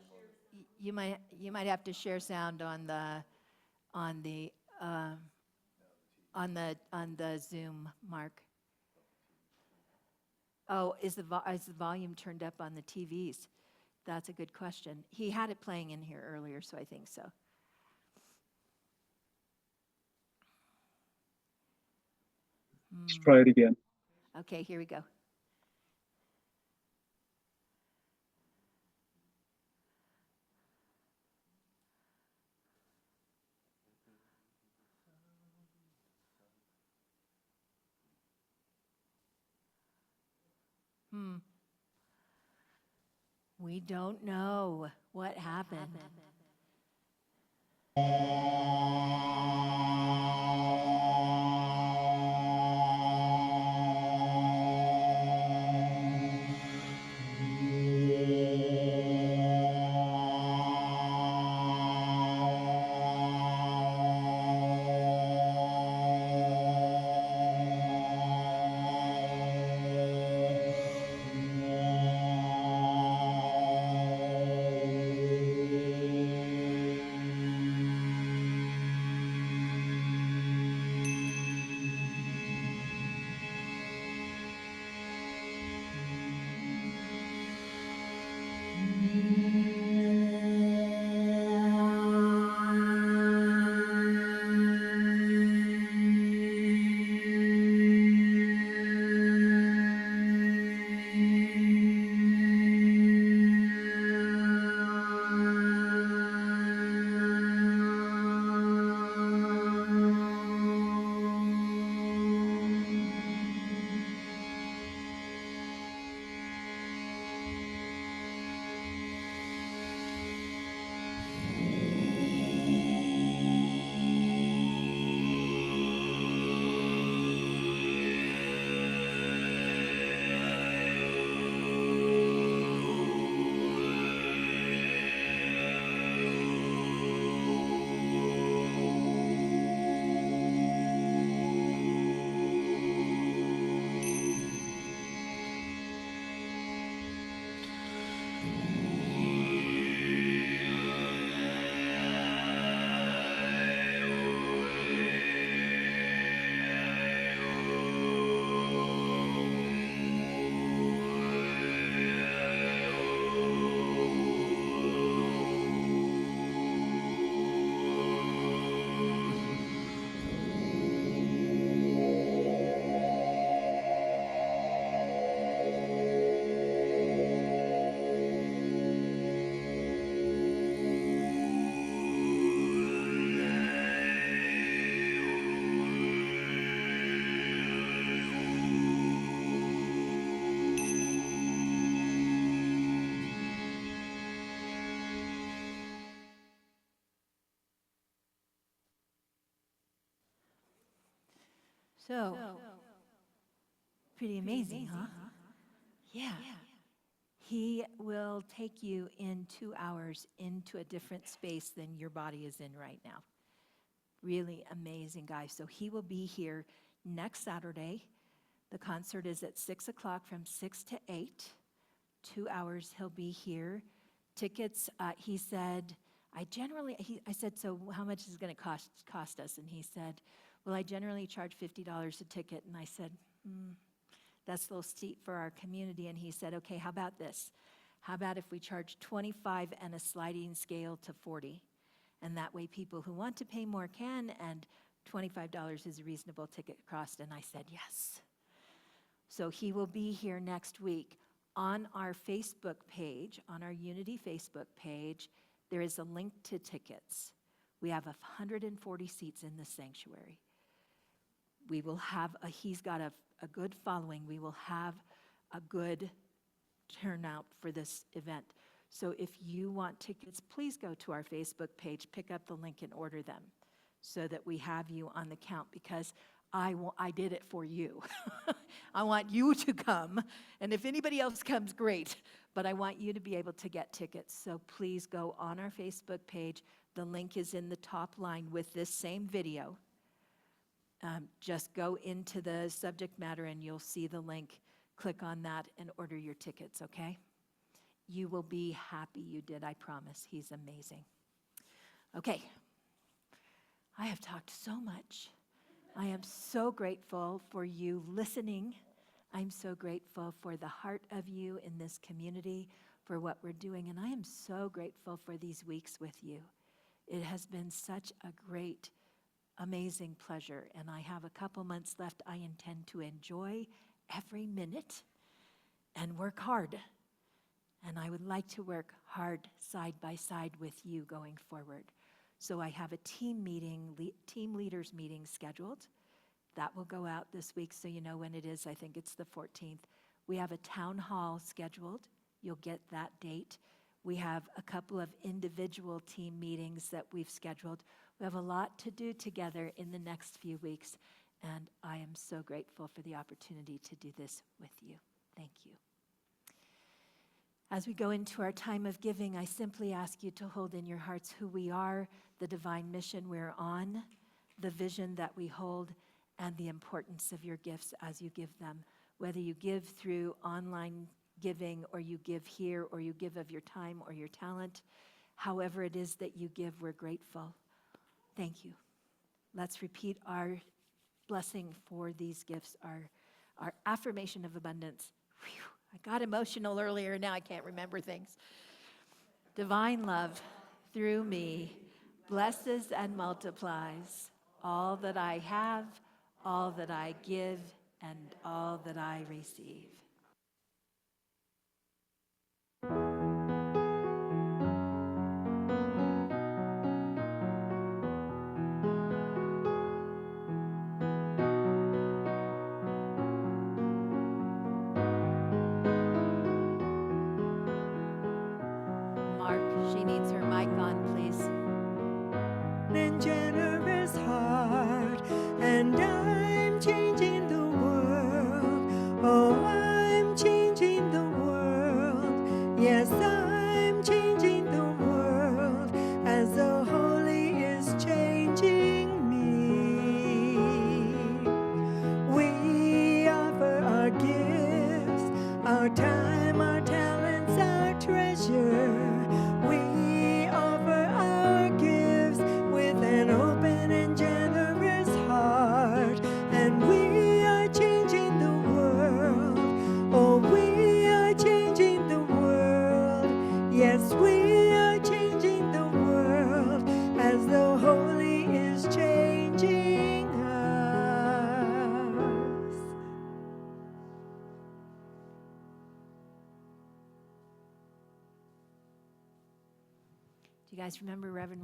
You might have to share sound on the Zoom, Mark. Oh, is the volume turned up on the TVs? That's a good question. He had it playing in here earlier, so I think so. Let's try it again. Okay, here we go. We don't know what happened. So, pretty amazing, huh? Yeah. He will take you in 2 hours into a different space than your body is in right now. Really amazing guy. So he will be here next Saturday. The concert is at 6 o'clock from 6 to 8. 2 hours he'll be here. Tickets, he said, I said, so how much is it going to cost us? And he said, well, I generally charge $50 a ticket. And I said, that's a little steep for our community. And he said, okay, how about this? How about if we charge 25 and a sliding scale to 40? And that way people who want to pay more can, and $25 is a reasonable ticket cost. And I said, yes. So he will be here next week. On our Facebook page, on our Unity Facebook page, there is a link to tickets. We have 140 seats in the sanctuary. We will have, he's got a good following. We will have a good turnout for this event. So if you want tickets, please go to our Facebook page, pick up the link and order them so that we have you on the count, because I did it for you. I want you to come, and if anybody else comes, great, but I want you to be able to get tickets. So please go on our Facebook page. The link is in the top line with this same video. Just go into the subject matter and you'll see the link. Click on that and order your tickets, okay? You will be happy you did, I promise. He's amazing. Okay, I have talked so much. I am so grateful for you listening. I'm so grateful for the heart of you in this community, for what we're doing, and I am so grateful for these weeks with you. It has been such a great, amazing pleasure, and I have a couple months left. I intend to enjoy every minute and work hard, and I would like to work hard side by side with you going forward. So I have a team leaders meeting scheduled. That will go out this week, so you know when it is. I think it's the 14th. We have a town hall scheduled. You'll get that date. We have a couple of individual team meetings that we've scheduled. We have a lot to do together in the next few weeks, and I am so grateful for the opportunity to do this with you. Thank you. As we go into our time of giving, I simply ask you to hold in your hearts who we are, the divine mission we're on, the vision that we hold, and the importance of your gifts as you give them. Whether you give through online giving, or you give here, or you give of your time or your talent, however it is that you give, we're grateful. Thank you. Let's repeat our blessing for these gifts, our affirmation of abundance. Whew. I got emotional earlier, now I can't remember things. Divine love through me blesses and multiplies all that I have, all that I give, and all that I receive. Mark, she needs her mic on, please. And generous heart, and I'm changing the world. Oh, I'm changing the world. Yes, I'm changing the world as the Holy is changing me. We offer our gifts, our time, our talents, our treasure. We offer our gifts with an open and generous heart, and we are changing the world. Oh, we are changing the world. Yes, we are changing the world as the Holy is changing us. Do you guys remember Reverend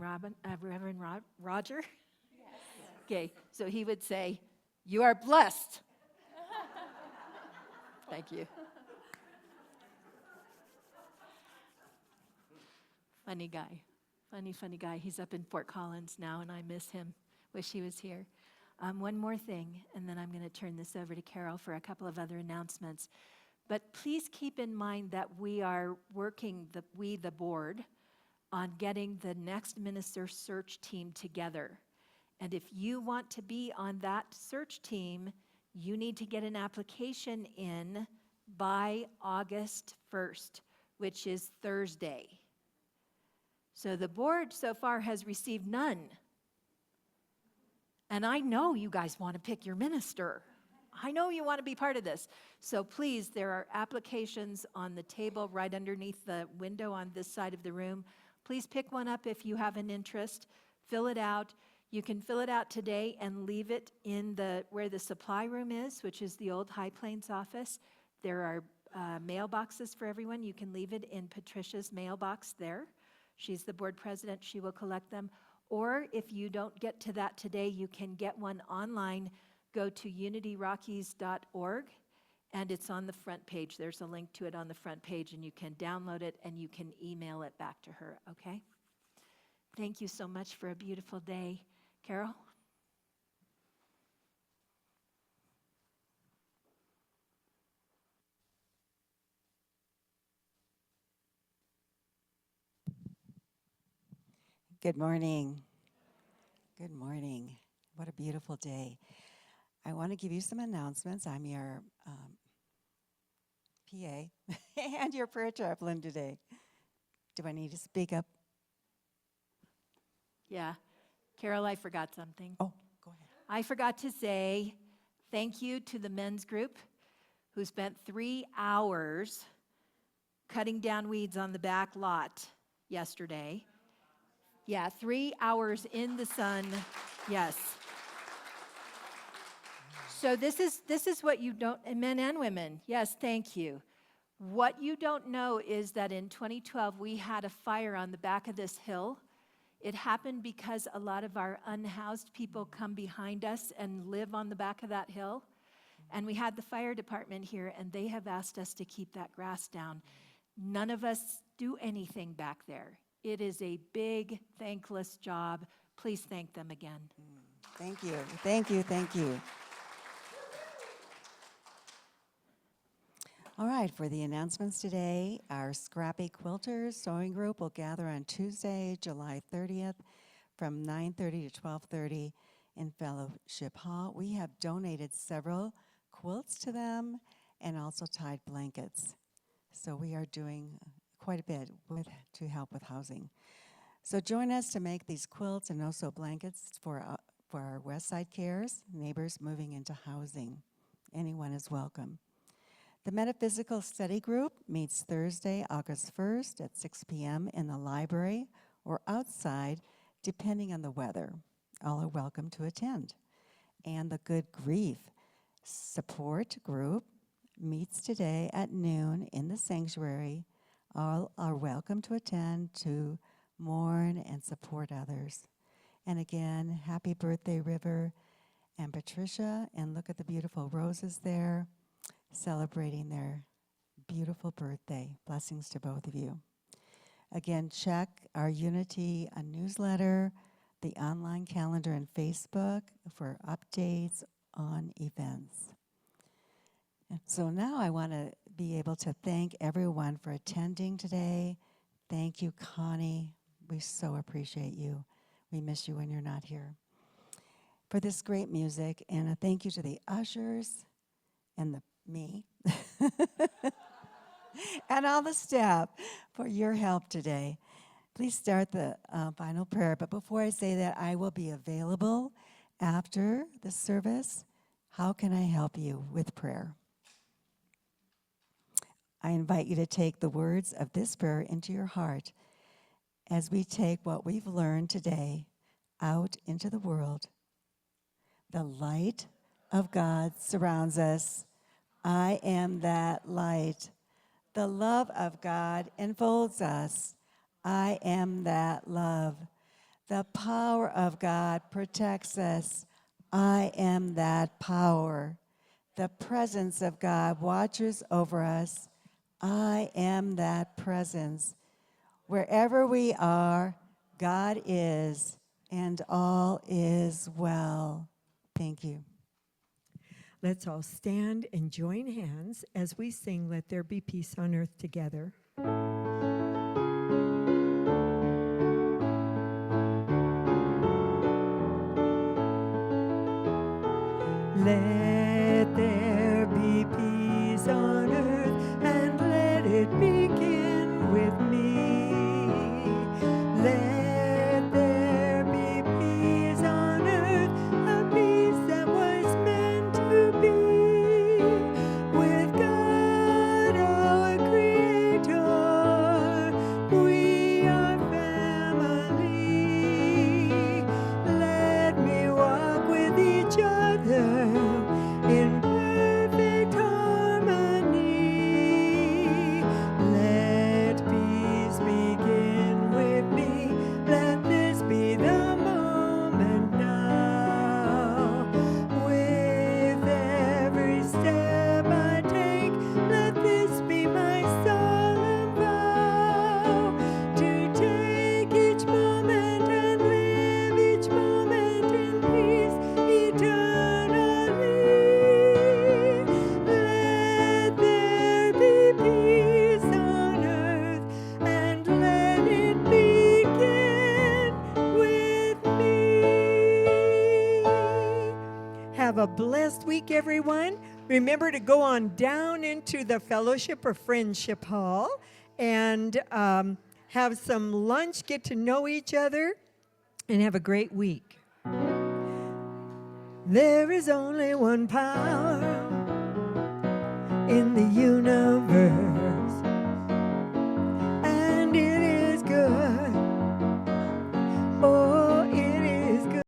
Roger? Yes. Okay, so he would say, "You are blessed." Thank you. Funny guy. Funny guy. He's up in Fort Collins now, and I miss him. Wish he was here. One more thing, and then I'm going to turn this over to Carol for a couple of other announcements. But please keep in mind that we are working, the board, on getting the next minister search team together. And if you want to be on that search team, you need to get an application in by August 1st, which is Thursday. So the board so far has received none. And I know you guys want to pick your minister. I know you want to be part of this. So please, there are applications on the table right underneath the window on this side of the room. Please pick one up if you have an interest. Fill it out. You can fill it out today and leave it in where the supply room is, which is the old High Plains office. There are mailboxes for everyone. You can leave it in Patricia's mailbox there. She's the board president. She will collect them. Or if you don't get to that today, you can get one online. Go to unityrockies.org, and it's on the front page. There's a link to it on the front page, and you can download it, and you can email it back to her, okay? Thank you so much for a beautiful day. Carol? Good morning. Good morning. What a beautiful day. I want to give you some announcements. I'm your PA and your prayer chaplain today. Do I need to speak up? Yeah. Carol, I forgot something. Oh, go ahead. I forgot to say thank you to the men's group who spent 3 hours cutting down weeds on the back lot yesterday. Yeah, 3 hours in the sun. Yes. So this is what you don't, men and women. Yes, thank you. What you don't know is that in 2012 we had a fire on the back of this hill. It happened because a lot of our unhoused people come behind us and live on the back of that hill. And we had the fire department here, and they have asked us to keep that grass down. None of us do anything back there. It is a big, thankless job. Please thank them again. Thank you. Thank you. Thank you. All right, for the announcements today, our Scrappy Quilters Sewing Group will gather on Tuesday, July 30th from 9:30 to 12:30 in Fellowship Hall. We have donated several quilts to them and also tied blankets. So we are doing quite a bit to help with housing. So join us to make these quilts and also blankets for our West Side Cares, neighbors moving into housing. Anyone is welcome. The Metaphysical Study Group meets Thursday, August 1st at 6 p.m. in the library or outside, depending on the weather. All are welcome to attend. And the Good Grief Support Group meets today at noon in the sanctuary. All are welcome to attend to mourn and support others. And again, happy birthday, River and Patricia, and look at the beautiful roses there, celebrating their beautiful birthday. Blessings to both of you. Again, check our Unity newsletter, the online calendar, and Facebook for updates on events. And so now I want to be able to thank everyone for attending today. Thank you, Connie. We so appreciate you. We miss you when you're not here. For this great music, and a thank you to the ushers and me and all the staff for your help today. Please start the final prayer. But before I say that, I will be available after the service. How can I help you with prayer? I invite you to take the words of this prayer into your heart as we take what we've learned today out into the world. The light of God surrounds us. I am that light. The love of God enfolds us. I am that love. The power of God protects us. I am that power. The presence of God watches over us. I am that presence. Wherever we are, God is, and all is well. Thank you. Let's all stand and join hands as we sing Let There Be Peace on Earth together. Let there be peace on earth, and let it begin with me. Let there be peace on earth, a peace that was meant to be. With God our Creator, we are family. Let me walk with each other in perfect harmony. Let peace begin with me. Let this be the moment now. With every step I take, let this be my solemn vow. To take each moment and live each moment in peace eternally. Let there be peace on earth, and let it begin with me. Have a blessed week, everyone. Remember to go on down into the fellowship or friendship hall and have some lunch, get to know each other, and have a great week. There is only one power in the universe.